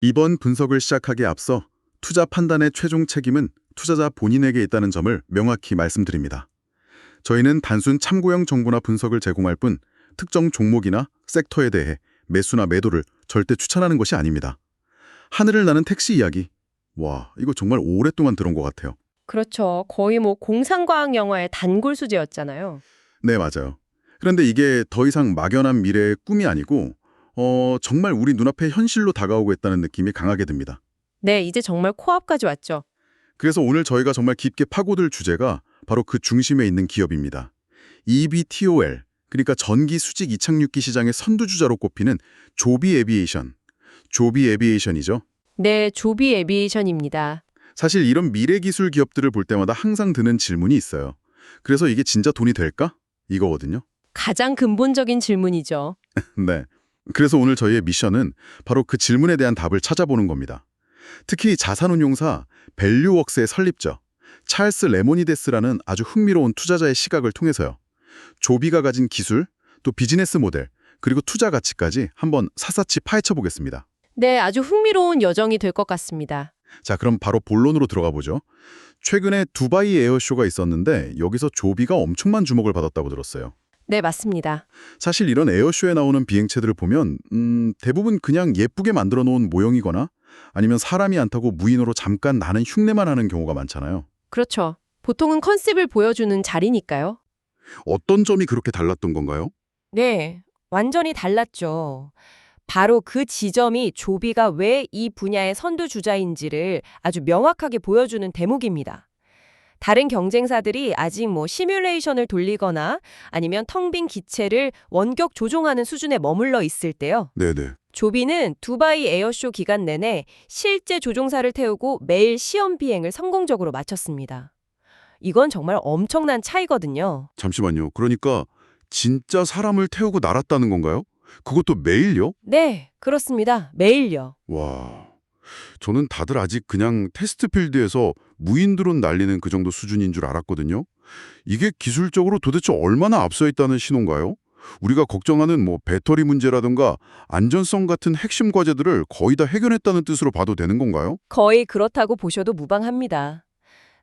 이번 분석을 시작하기에 앞서 투자 판단의 최종 책임은 투자자 본인에게 있다는 점을 명확히 말씀드립니다. 저희는 단순 참고형 정보나 분석을 제공할 뿐 특정 종목이나 섹터에 대해 매수나 매도를 절대 추천하는 것이 아닙니다. 하늘을 나는 택시 이야기. 와, 이거 정말 오랫동안 들은 것 같아요. 그렇죠. 거의 뭐 공상과학 영화의 단골 소재였잖아요. 네, 맞아요. 그런데 이게 더 이상 막연한 미래의 꿈이 아니고 정말 우리 눈앞에 현실로 다가오고 있다는 느낌이 강하게 듭니다. 네, 이제 정말 코앞까지 왔죠. 그래서 오늘 저희가 정말 깊게 파고들 주제가 바로 그 중심에 있는 기업입니다. EVTOL, 그러니까 전기 수직 이착륙기 시장의 선두주자로 꼽히는 조비 에비에이션. 조비 에비에이션이죠. 네, 조비 에비에이션입니다. 사실 이런 미래 기술 기업들을 볼 때마다 항상 드는 질문이 있어요. 그래서 이게 진짜 돈이 될까? 이거거든요. 가장 근본적인 질문이죠. 네. 그래서 오늘 저희의 미션은 바로 그 질문에 대한 답을 찾아보는 겁니다. 특히 자산운용사 밸류웍스의 설립자 찰스 레모니데스라는 아주 흥미로운 투자자의 시각을 통해서요. 조비가 가진 기술, 또 비즈니스 모델, 그리고 투자 가치까지 한번 샅샅이 파헤쳐 보겠습니다. 네, 아주 흥미로운 여정이 될 것 같습니다. 자, 그럼 바로 본론으로 들어가 보죠. 최근에 두바이 에어쇼가 있었는데 여기서 조비가 엄청난 주목을 받았다고 들었어요. 네, 맞습니다. 사실 이런 에어쇼에 나오는 비행체들을 보면 대부분 그냥 예쁘게 만들어 놓은 모형이거나 아니면 사람이 안 타고 무인으로 잠깐 나는 흉내만 하는 경우가 많잖아요. 그렇죠. 보통은 컨셉을 보여주는 자리니까요. 어떤 점이 그렇게 달랐던 건가요? 네, 완전히 달랐죠. 바로 그 지점이 조비가 왜 이 분야의 선두주자인지를 아주 명확하게 보여주는 대목입니다. 다른 경쟁사들이 아직 시뮬레이션을 돌리거나 아니면 텅 빈 기체를 원격 조종하는 수준에 머물러 있을 때요. 네네. 조비는 두바이 에어쇼 기간 내내 실제 조종사를 태우고 매일 시험 비행을 성공적으로 마쳤습니다. 이건 정말 엄청난 차이거든요. 잠시만요. 그러니까 진짜 사람을 태우고 날았다는 건가요? 그것도 매일요? 네, 그렇습니다. 매일요. 와, 저는 다들 아직 그냥 테스트 필드에서 무인 드론 날리는 그 정도 수준인 줄 알았거든요. 이게 기술적으로 도대체 얼마나 앞서 있다는 신호인가요? 우리가 걱정하는 배터리 문제라든가 안전성 같은 핵심 과제들을 거의 다 해결했다는 뜻으로 봐도 되는 건가요? 거의 그렇다고 보셔도 무방합니다.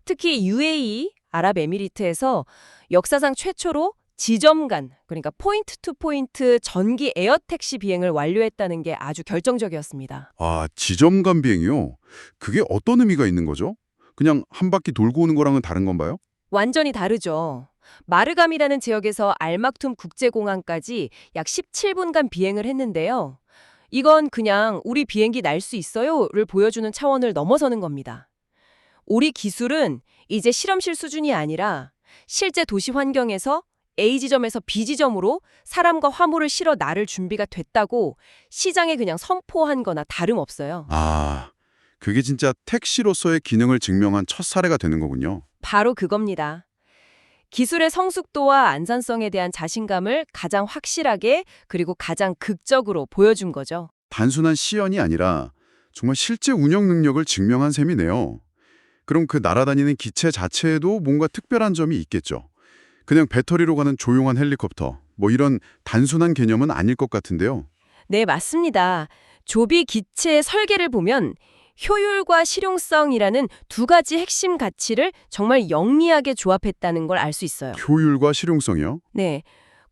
특히 UAE, 아랍에미리트에서 역사상 최초로 지점 간, 그러니까 포인트 투 포인트 전기 에어택시 비행을 완료했다는 게 아주 결정적이었습니다. 아, 지점 간 비행이요? 그게 어떤 의미가 있는 거죠? 그냥 한 바퀴 돌고 오는 거랑은 다른 건가요? 완전히 다르죠. 마르감이라는 지역에서 알막툼 국제공항까지 약 17분간 비행을 했는데요. 이건 그냥 우리 비행기 날 수 있어요를 보여주는 차원을 넘어서는 겁니다. 우리 기술은 이제 실험실 수준이 아니라 실제 도시 환경에서 A지점에서 B지점으로 사람과 화물을 실어 나를 준비가 됐다고 시장에 그냥 선포한 거나 다름없어요. 아, 그게 진짜 택시로서의 기능을 증명한 첫 사례가 되는 거군요. 바로 그겁니다. 기술의 성숙도와 안전성에 대한 자신감을 가장 확실하게 그리고 가장 극적으로 보여준 거죠. 단순한 시연이 아니라 정말 실제 운영 능력을 증명한 셈이네요. 그럼 그 날아다니는 기체 자체에도 뭔가 특별한 점이 있겠죠. 그냥 배터리로 가는 조용한 헬리콥터, 이런 단순한 개념은 아닐 것 같은데요. 네, 맞습니다. 조비 기체의 설계를 보면 효율과 실용성이라는 두 가지 핵심 가치를 정말 영리하게 조합했다는 걸 알 수 있어요. 효율과 실용성이요? 네,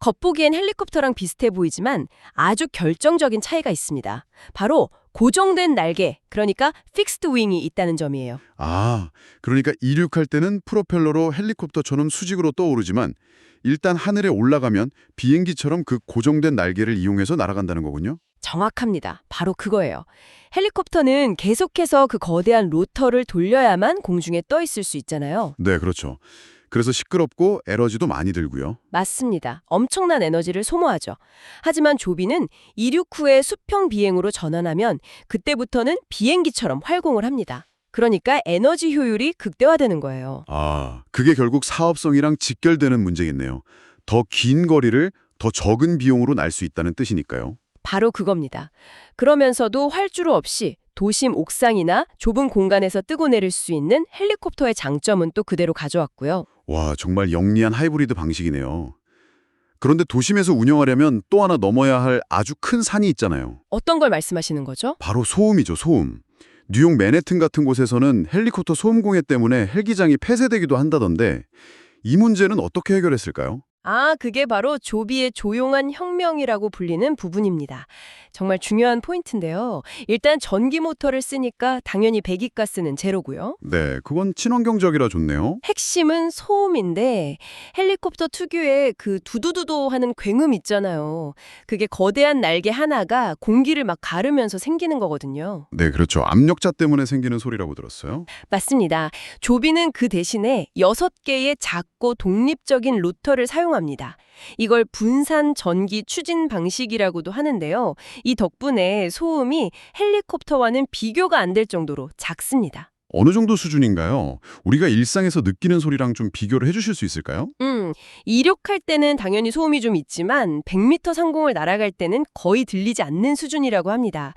겉보기엔 헬리콥터랑 비슷해 보이지만 아주 결정적인 차이가 있습니다. 바로 고정된 날개, 그러니까 픽스드 윙이 있다는 점이에요. 아, 그러니까 이륙할 때는 프로펠러로 헬리콥터처럼 수직으로 떠오르지만 일단 하늘에 올라가면 비행기처럼 그 고정된 날개를 이용해서 날아간다는 거군요. 정확합니다. 바로 그거예요. 헬리콥터는 계속해서 그 거대한 로터를 돌려야만 공중에 떠 있을 수 있잖아요. 네, 그렇죠. 그래서 시끄럽고 에너지도 많이 들고요. 맞습니다. 엄청난 에너지를 소모하죠. 하지만 조비는 이륙 후에 수평 비행으로 전환하면 그때부터는 비행기처럼 활공을 합니다. 그러니까 에너지 효율이 극대화되는 거예요. 아, 그게 결국 사업성이랑 직결되는 문제겠네요. 더 긴 거리를 더 적은 비용으로 날 수 있다는 뜻이니까요. 바로 그겁니다. 그러면서도 활주로 없이 도심 옥상이나 좁은 공간에서 뜨고 내릴 수 있는 헬리콥터의 장점은 또 그대로 가져왔고요. 와, 정말 영리한 하이브리드 방식이네요. 그런데 도심에서 운영하려면 또 하나 넘어야 할 아주 큰 산이 있잖아요. 어떤 걸 말씀하시는 거죠? 바로 소음이죠, 소음. 뉴욕 맨해튼 같은 곳에서는 헬리콥터 소음 공해 때문에 헬기장이 폐쇄되기도 한다던데 이 문제는 어떻게 해결했을까요? 그게 바로 조비의 조용한 혁명이라고 불리는 부분입니다. 정말 중요한 포인트인데요. 일단 전기 모터를 쓰니까 당연히 배기가스는 제로고요. 네, 그건 친환경적이라 좋네요. 핵심은 소음인데 헬리콥터 특유의 그 두두두두 하는 굉음 있잖아요. 그게 거대한 날개 하나가 공기를 막 가르면서 생기는 거거든요. 네, 그렇죠. 압력차 때문에 생기는 소리라고 들었어요. 맞습니다. 조비는 그 대신에 6개의 작고 독립적인 로터를 사용합니다. 이걸 분산 전기 추진 방식이라고도 하는데요. 이 덕분에 소음이 헬리콥터와는 비교가 안 될 정도로 작습니다. 어느 정도 수준인가요? 우리가 일상에서 느끼는 소리랑 좀 비교를 해주실 수 있을까요? 이륙할 때는 당연히 소음이 좀 있지만 100m 상공을 날아갈 때는 거의 들리지 않는 수준이라고 합니다.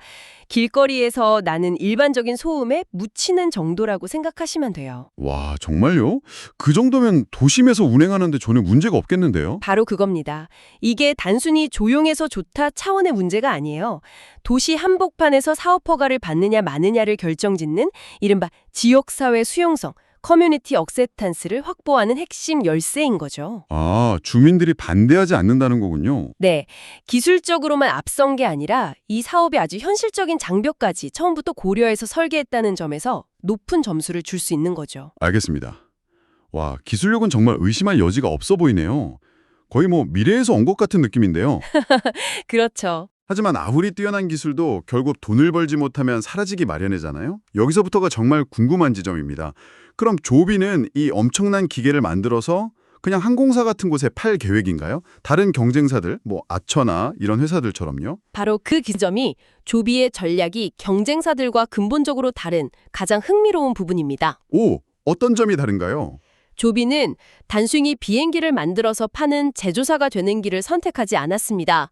길거리에서 나는 일반적인 소음에 묻히는 정도라고 생각하시면 돼요. 와, 정말요? 그 정도면 도심에서 운행하는데 전혀 문제가 없겠는데요? 바로 그겁니다. 이게 단순히 조용해서 좋다 차원의 문제가 아니에요. 도시 한복판에서 사업 허가를 받느냐 마느냐를 결정짓는 이른바 지역사회 수용성, 커뮤니티 억셉탄스를 확보하는 핵심 열쇠인 거죠. 아, 주민들이 반대하지 않는다는 거군요. 네, 기술적으로만 앞선 게 아니라 이 사업이 아주 현실적인 장벽까지 처음부터 고려해서 설계했다는 점에서 높은 점수를 줄 수 있는 거죠. 알겠습니다. 와, 기술력은 정말 의심할 여지가 없어 보이네요. 거의 뭐 미래에서 온 것 같은 느낌인데요. 그렇죠. 하지만 아무리 뛰어난 기술도 결국 돈을 벌지 못하면 사라지기 마련이잖아요. 여기서부터가 정말 궁금한 지점입니다. 그럼 조비는 이 엄청난 기계를 만들어서 그냥 항공사 같은 곳에 팔 계획인가요? 다른 경쟁사들, 뭐 아처나 이런 회사들처럼요? 바로 그 지점이 조비의 전략이 경쟁사들과 근본적으로 다른 가장 흥미로운 부분입니다. 오, 어떤 점이 다른가요? 조비는 단순히 비행기를 만들어서 파는 제조사가 되는 길을 선택하지 않았습니다.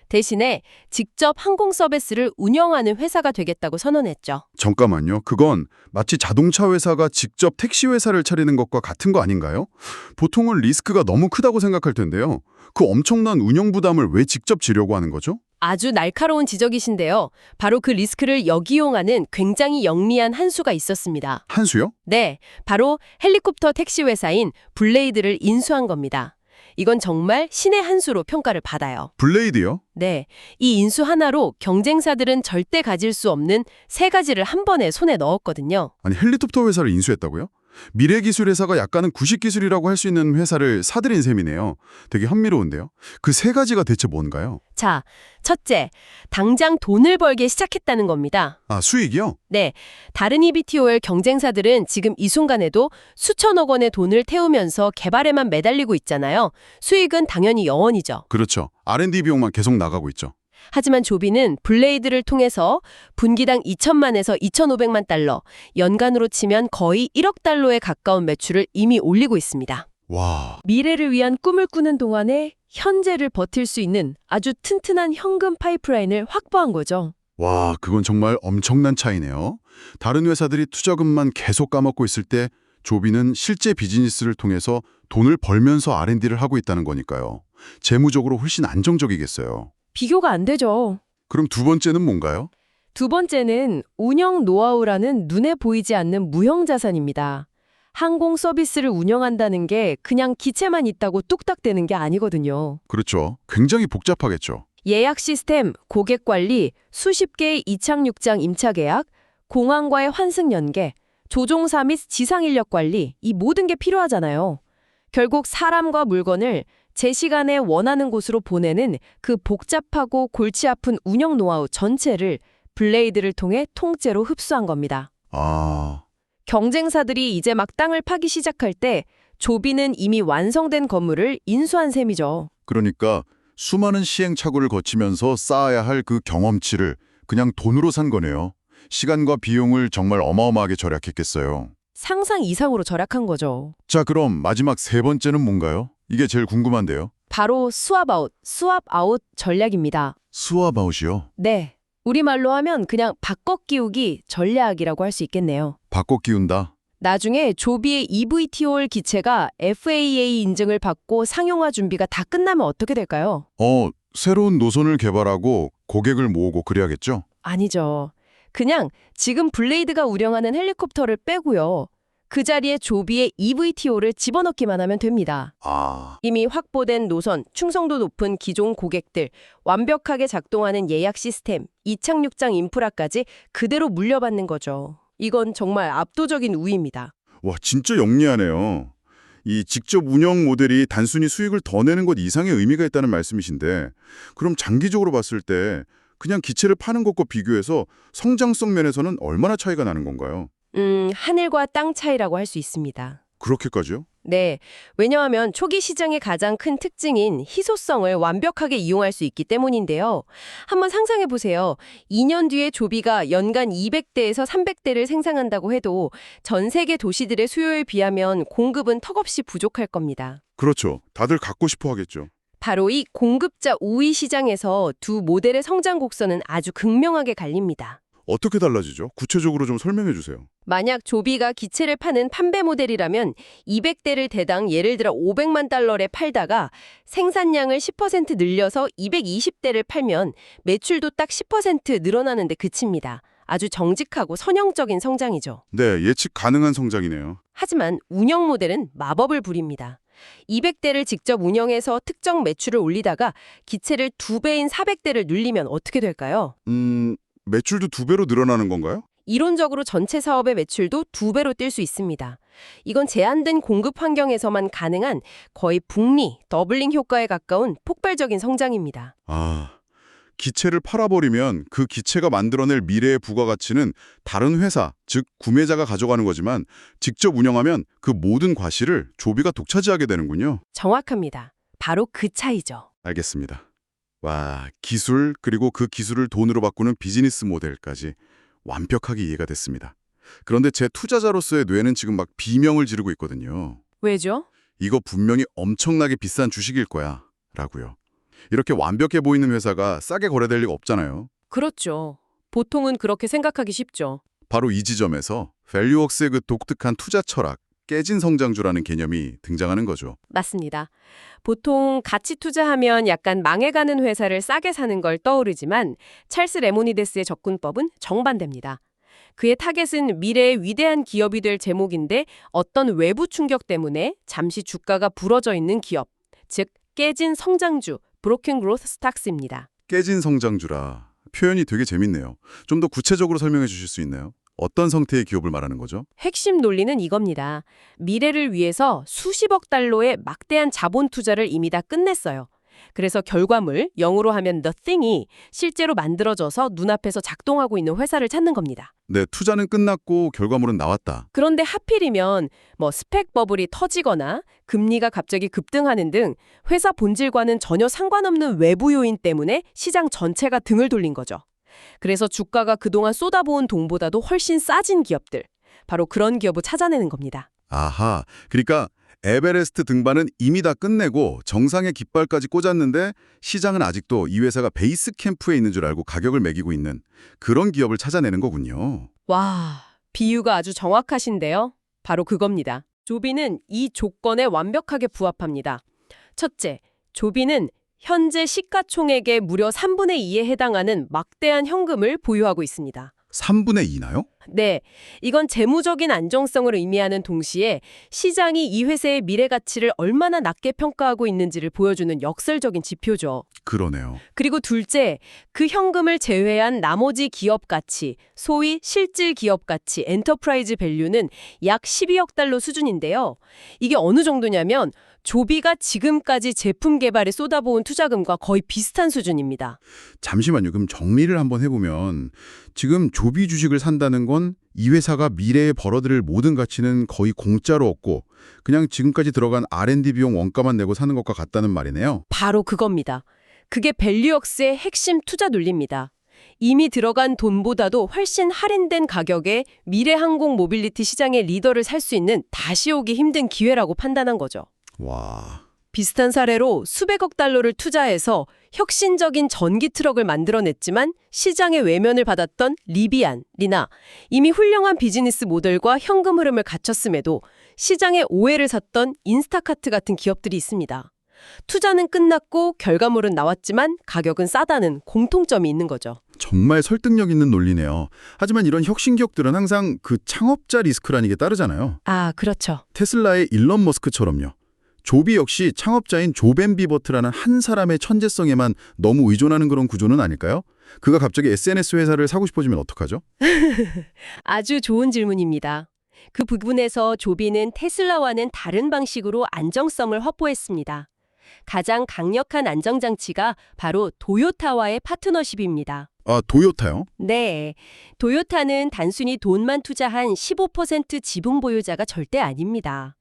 대신에 직접 항공 서비스를 운영하는 회사가 되겠다고 선언했죠. 잠깐만요. 그건 마치 자동차 회사가 직접 택시 회사를 차리는 것과 같은 거 아닌가요? 보통은 리스크가 너무 크다고 생각할 텐데요. 그 엄청난 운영 부담을 왜 직접 지려고 하는 거죠? 아주 날카로운 지적이신데요. 바로 그 리스크를 역이용하는 굉장히 영리한 한 수가 있었습니다. 한 수요? 네, 바로 헬리콥터 택시 회사인 블레이드를 인수한 겁니다. 이건 정말 신의 한 수로 평가를 받아요. 블레이드요? 네, 이 인수 하나로 경쟁사들은 절대 가질 수 없는 3가지를 한 번에 손에 넣었거든요. 아니 헬리콥터 회사를 인수했다고요? 미래기술 회사가 약간은 구식기술이라고 할 수 있는 회사를 사들인 셈이네요. 되게 흥미로운데요. 그 3가지가 대체 뭔가요? 자, 첫째, 당장 돈을 벌게 시작했다는 겁니다. 아, 수익이요? 네, 다른 eVTOL 경쟁사들은 지금 이 순간에도 수천억 원의 돈을 태우면서 개발에만 매달리고 있잖아요. 수익은 당연히 영원이죠. 그렇죠. R&D 비용만 계속 나가고 있죠. 하지만 조비는 블레이드를 통해서 분기당 2천만에서 2,500만 달러, 연간으로 치면 거의 1억 달러에 가까운 매출을 이미 올리고 있습니다. 와, 미래를 위한 꿈을 꾸는 동안에 현재를 버틸 수 있는 아주 튼튼한 현금 파이프라인을 확보한 거죠. 와, 그건 정말 엄청난 차이네요. 다른 회사들이 투자금만 계속 까먹고 있을 때 조비는 실제 비즈니스를 통해서 돈을 벌면서 R&D를 하고 있다는 거니까요. 재무적으로 훨씬 안정적이겠어요. 비교가 안 되죠. 그럼 두 번째는 뭔가요? 두 번째는 운영 노하우라는 눈에 보이지 않는 무형 자산입니다. 항공 서비스를 운영한다는 게 그냥 기체만 있다고 뚝딱 되는 게 아니거든요. 그렇죠. 굉장히 복잡하겠죠. 예약 시스템, 고객 관리, 수십 개의 이착륙장 임차 계약, 공항과의 환승 연계, 조종사 및 지상 인력 관리, 이 모든 게 필요하잖아요. 결국 사람과 물건을 제 시간에 원하는 곳으로 보내는 그 복잡하고 골치 아픈 운영 노하우 전체를 블레이드를 통해 통째로 흡수한 겁니다. 아, 경쟁사들이 이제 막 땅을 파기 시작할 때 조비는 이미 완성된 건물을 인수한 셈이죠. 그러니까 수많은 시행착오를 거치면서 쌓아야 할 그 경험치를 그냥 돈으로 산 거네요. 시간과 비용을 정말 어마어마하게 절약했겠어요. 상상 이상으로 절약한 거죠. 자, 그럼 마지막 3번째는 뭔가요? 이게 제일 궁금한데요. 바로 스왑아웃 전략입니다. 스왑아웃이요? 네, 우리말로 하면 그냥 바꿔 끼우기 전략이라고 할 수 있겠네요. 바꿔 끼운다. 나중에 조비의 EVTOL 기체가 FAA 인증을 받고 상용화 준비가 다 끝나면 어떻게 될까요? 새로운 노선을 개발하고 고객을 모으고 그래야겠죠? 아니죠. 그냥 지금 블레이드가 운영하는 헬리콥터를 빼고요. 그 자리에 조비의 EVTO를 집어넣기만 하면 됩니다. 아, 이미 확보된 노선, 충성도 높은 기존 고객들, 완벽하게 작동하는 예약 시스템, 이착륙장 인프라까지 그대로 물려받는 거죠. 이건 정말 압도적인 우위입니다. 와, 진짜 영리하네요. 이 직접 운영 모델이 단순히 수익을 더 내는 것 이상의 의미가 있다는 말씀이신데, 그럼 장기적으로 봤을 때 그냥 기체를 파는 것과 비교해서 성장성 면에서는 얼마나 차이가 나는 건가요? 하늘과 땅 차이라고 할 수 있습니다. 그렇게까지요? 네, 왜냐하면 초기 시장의 가장 큰 특징인 희소성을 완벽하게 이용할 수 있기 때문인데요. 한번 상상해 보세요. 2년 뒤에 조비가 연간 200대에서 300대를 생산한다고 해도 전 세계 도시들의 수요에 비하면 공급은 턱없이 부족할 겁니다. 그렇죠. 다들 갖고 싶어 하겠죠. 바로 이 공급자 우위 시장에서 두 모델의 성장 곡선은 아주 극명하게 갈립니다. 어떻게 달라지죠? 구체적으로 좀 설명해 주세요. 만약 조비가 기체를 파는 판매 모델이라면 200대를 대당 예를 들어 500만 달러에 팔다가 생산량을 10% 늘려서 220대를 팔면 매출도 딱 10% 늘어나는데 그칩니다. 아주 정직하고 선형적인 성장이죠. 네, 예측 가능한 성장이네요. 하지만 운영 모델은 마법을 부립니다. 200대를 직접 운영해서 특정 매출을 올리다가 기체를 2배인 400대를 늘리면 어떻게 될까요? 매출도 2배로 늘어나는 건가요? 이론적으로 전체 사업의 매출도 2배로 뛸 수 있습니다. 이건 제한된 공급 환경에서만 가능한 거의 북미, 더블링 효과에 가까운 폭발적인 성장입니다. 아, 기체를 팔아버리면 그 기체가 만들어낼 미래의 부가가치는 다른 회사, 즉 구매자가 가져가는 거지만 직접 운영하면 그 모든 과실을 조비가 독차지하게 되는군요. 정확합니다. 바로 그 차이죠. 알겠습니다. 와, 기술 그리고 그 기술을 돈으로 바꾸는 비즈니스 모델까지 완벽하게 이해가 됐습니다. 그런데 제 투자자로서의 뇌는 지금 막 비명을 지르고 있거든요. 왜죠? 이거 분명히 엄청나게 비싼 주식일 거야 라고요. 이렇게 완벽해 보이는 회사가 싸게 거래될 리가 없잖아요. 그렇죠. 보통은 그렇게 생각하기 쉽죠. 바로 이 지점에서 밸류웍스의 그 독특한 투자 철학, 깨진 성장주라는 개념이 등장하는 거죠. 맞습니다. 보통 가치 투자하면 약간 망해가는 회사를 싸게 사는 걸 떠오르지만 찰스 레모니데스의 접근법은 정반대입니다. 그의 타겟은 미래의 위대한 기업이 될 제목인데 어떤 외부 충격 때문에 잠시 주가가 부러져 있는 기업, 즉 깨진 성장주, 브로큰 그로스 스탁스입니다. 깨진 성장주라. 표현이 되게 재밌네요. 좀 더 구체적으로 설명해 주실 수 있나요? 어떤 성태의 기업을 말하는 거죠? 핵심 논리는 이겁니다. 미래를 위해서 수십억 달러의 막대한 자본 투자를 이미 다 끝냈어요. 그래서 결과물, 영어로 하면 the thing이 실제로 만들어져서 눈앞에서 작동하고 있는 회사를 찾는 겁니다. 네, 투자는 끝났고 결과물은 나왔다. 그런데 하필이면 스펙 버블이 터지거나 금리가 갑자기 급등하는 등 회사 본질과는 전혀 상관없는 외부 요인 때문에 시장 전체가 등을 돌린 거죠. 그래서 주가가 그동안 쏟아부은 돈보다도 훨씬 싸진 기업들, 바로 그런 기업을 찾아내는 겁니다. 아하, 그러니까 에베레스트 등반은 이미 다 끝내고 정상의 깃발까지 꽂았는데 시장은 아직도 이 회사가 베이스 캠프에 있는 줄 알고 가격을 매기고 있는 그런 기업을 찾아내는 거군요. 와, 비유가 아주 정확하신데요. 바로 그겁니다. 조비는 이 조건에 완벽하게 부합합니다. 첫째, 조비는 현재 시가총액의 무려 3분의 2에 해당하는 막대한 현금을 보유하고 있습니다. 3분의 2나요? 네, 이건 재무적인 안정성을 의미하는 동시에 시장이 이 회사의 미래 가치를 얼마나 낮게 평가하고 있는지를 보여주는 역설적인 지표죠. 그러네요. 그리고 둘째, 그 현금을 제외한 나머지 기업 가치, 소위 실질 기업 가치, 엔터프라이즈 밸류는 약 12억 달러 수준인데요. 이게 어느 정도냐면 조비가 지금까지 제품 개발에 쏟아부은 투자금과 거의 비슷한 수준입니다. 잠시만요. 그럼 정리를 한번 해보면 지금 조비 주식을 산다는 건 이 회사가 미래에 벌어들일 모든 가치는 거의 공짜로 얻고 그냥 지금까지 들어간 R&D 비용 원가만 내고 사는 것과 같다는 말이네요. 바로 그겁니다. 그게 밸류웍스의 핵심 투자 논리입니다. 이미 들어간 돈보다도 훨씬 할인된 가격에 미래 항공 모빌리티 시장의 리더를 살 수 있는 다시 오기 힘든 기회라고 판단한 거죠. 와, 비슷한 사례로 수백억 달러를 투자해서 혁신적인 전기 트럭을 만들어냈지만 시장의 외면을 받았던 리비안이나 이미 훌륭한 비즈니스 모델과 현금 흐름을 갖췄음에도 시장의 오해를 샀던 인스타카트 같은 기업들이 있습니다. 투자는 끝났고 결과물은 나왔지만 가격은 싸다는 공통점이 있는 거죠. 정말 설득력 있는 논리네요. 하지만 이런 혁신 기업들은 항상 그 창업자 리스크라는 게 따르잖아요. 아, 그렇죠. 테슬라의 일론 머스크처럼요. 조비 역시 창업자인 조벤 비버트라는 한 사람의 천재성에만 너무 의존하는 그런 구조는 아닐까요? 그가 갑자기 SNS 회사를 사고 싶어지면 어떡하죠? 아주 좋은 질문입니다. 그 부분에서 조비는 테슬라와는 다른 방식으로 안정성을 확보했습니다. 가장 강력한 안정장치가 바로 도요타와의 파트너십입니다. 아, 도요타요? 네, 도요타는 단순히 돈만 투자한 15% 지분 보유자가 절대 아닙니다.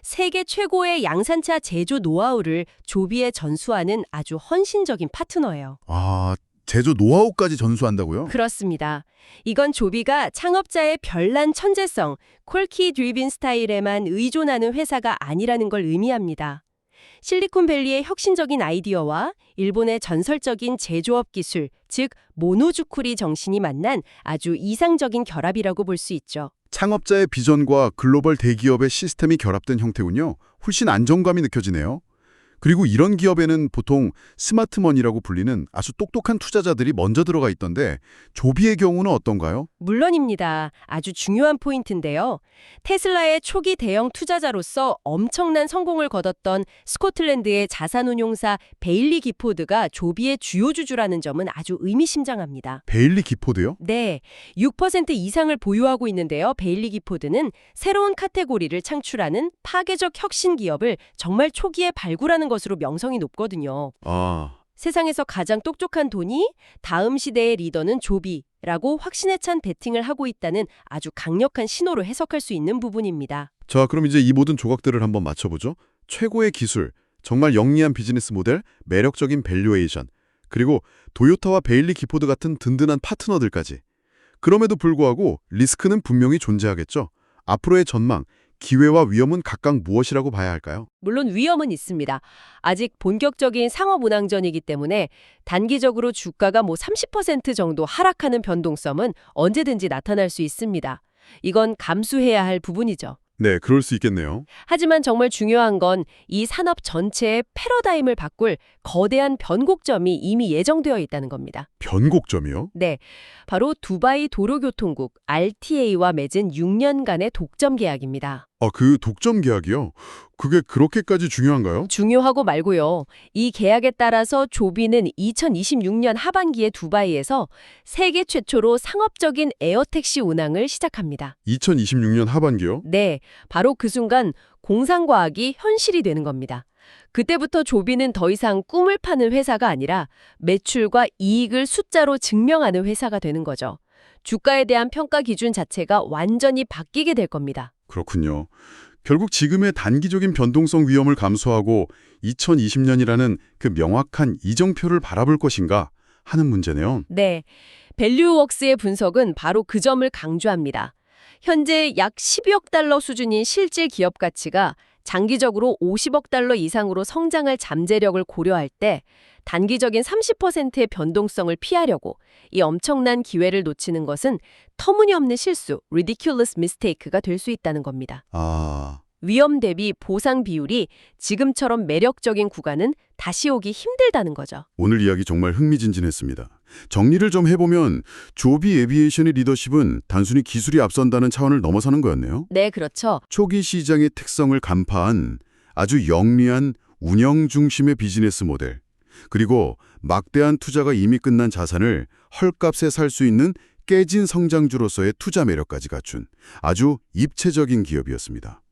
세계 최고의 양산차 제조 노하우를 조비에 전수하는 아주 헌신적인 파트너예요. 아, 제조 노하우까지 전수한다고요? 그렇습니다. 이건 조비가 창업자의 별난 천재성, 콜키 드리븐 스타일에만 의존하는 회사가 아니라는 걸 의미합니다. 실리콘밸리의 혁신적인 아이디어와 일본의 전설적인 제조업 기술, 즉 모노주쿠리 정신이 만난 아주 이상적인 결합이라고 볼 수 있죠. 창업자의 비전과 글로벌 대기업의 시스템이 결합된 형태군요. 훨씬 안정감이 느껴지네요. 그리고 이런 기업에는 보통 스마트머니라고 불리는 아주 똑똑한 투자자들이 먼저 들어가 있던데 조비의 경우는 어떤가요? 물론입니다. 아주 중요한 포인트인데요. 테슬라의 초기 대형 투자자로서 엄청난 성공을 거뒀던 스코틀랜드의 자산운용사 베일리 기포드가 조비의 주요 주주라는 점은 아주 의미심장합니다. 베일리 기포드요? 네, 6% 이상을 보유하고 있는데요. 베일리 기포드는 새로운 카테고리를 창출하는 파괴적 혁신 기업을 정말 초기에 발굴하는 것으로 명성이 높거든요. 아, 세상에서 가장 똑똑한 돈이 다음 시대의 리더는 조비라고 확신에 찬 베팅을 하고 있다는 아주 강력한 신호로 해석할 수 있는 부분입니다. 자, 그럼 이제 이 모든 조각들을 한번 맞춰보죠. 최고의 기술, 정말 영리한 비즈니스 모델, 매력적인 밸류에이션, 그리고 도요타와 베일리 기포드 같은 든든한 파트너들까지. 그럼에도 불구하고 리스크는 분명히 존재하겠죠. 앞으로의 전망, 기회와 위험은 각각 무엇이라고 봐야 할까요? 물론 위험은 있습니다. 아직 본격적인 상업 운항전이기 때문에 단기적으로 주가가 30% 정도 하락하는 변동성은 언제든지 나타날 수 있습니다. 이건 감수해야 할 부분이죠. 네, 그럴 수 있겠네요. 하지만 정말 중요한 건 이 산업 전체의 패러다임을 바꿀 거대한 변곡점이 이미 예정되어 있다는 겁니다. 변곡점이요? 네, 바로 두바이 도로교통국 RTA와 맺은 6년간의 독점 계약입니다. 그 독점 계약이요? 그게 그렇게까지 중요한가요? 중요하고 말고요. 이 계약에 따라서 조비는 2026년 하반기에 두바이에서 세계 최초로 상업적인 에어택시 운항을 시작합니다. 2026년 하반기요? 네, 바로 그 순간 공상과학이 현실이 되는 겁니다. 그때부터 조비는 더 이상 꿈을 파는 회사가 아니라 매출과 이익을 숫자로 증명하는 회사가 되는 거죠. 주가에 대한 평가 기준 자체가 완전히 바뀌게 될 겁니다. 그렇군요. 결국 지금의 단기적인 변동성 위험을 감수하고 2020년이라는 그 명확한 이정표를 바라볼 것인가 하는 문제네요. 네, 밸류웍스의 분석은 바로 그 점을 강조합니다. 현재 약 12억 달러 수준인 실질 기업 가치가 장기적으로 50억 달러 이상으로 성장할 잠재력을 고려할 때 단기적인 30%의 변동성을 피하려고 이 엄청난 기회를 놓치는 것은 터무니없는 실수, ridiculous mistake가 될 수 있다는 겁니다. 아, 위험 대비 보상 비율이 지금처럼 매력적인 구간은 다시 오기 힘들다는 거죠. 오늘 이야기 정말 흥미진진했습니다. 정리를 좀 해보면 조비 에비에이션의 리더십은 단순히 기술이 앞선다는 차원을 넘어서는 거였네요. 네, 그렇죠. 초기 시장의 특성을 간파한 아주 영리한 운영 중심의 비즈니스 모델, 그리고 막대한 투자가 이미 끝난 자산을 헐값에 살 수 있는 깨진 성장주로서의 투자 매력까지 갖춘 아주 입체적인 기업이었습니다.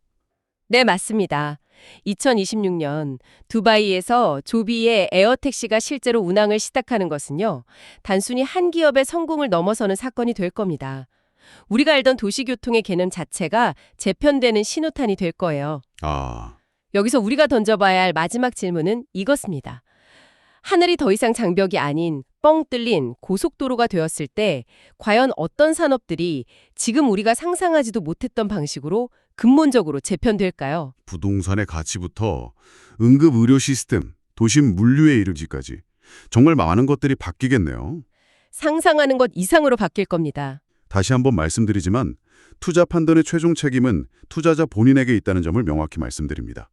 네, 맞습니다. 2026년 두바이에서 조비의 에어택시가 실제로 운항을 시작하는 것은요, 단순히 한 기업의 성공을 넘어서는 사건이 될 겁니다. 우리가 알던 도시교통의 개념 자체가 재편되는 신호탄이 될 거예요. 아, 여기서 우리가 던져봐야 할 마지막 질문은 이것입니다. 하늘이 더 이상 장벽이 아닌 뻥 뚫린 고속도로가 되었을 때 과연 어떤 산업들이 지금 우리가 상상하지도 못했던 방식으로 근본적으로 재편될까요? 부동산의 가치부터 응급 의료 시스템, 도심 물류에 이르기까지 정말 많은 것들이 바뀌겠네요. 상상하는 것 이상으로 바뀔 겁니다. 다시 한번 말씀드리지만 투자 판단의 최종 책임은 투자자 본인에게 있다는 점을 명확히 말씀드립니다.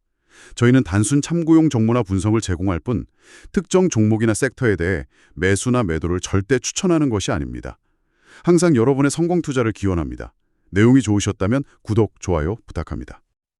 저희는 단순 참고용 정보나 분석을 제공할 뿐 특정 종목이나 섹터에 대해 매수나 매도를 절대 추천하는 것이 아닙니다. 항상 여러분의 성공 투자를 기원합니다. 내용이 좋으셨다면 구독, 좋아요 부탁합니다.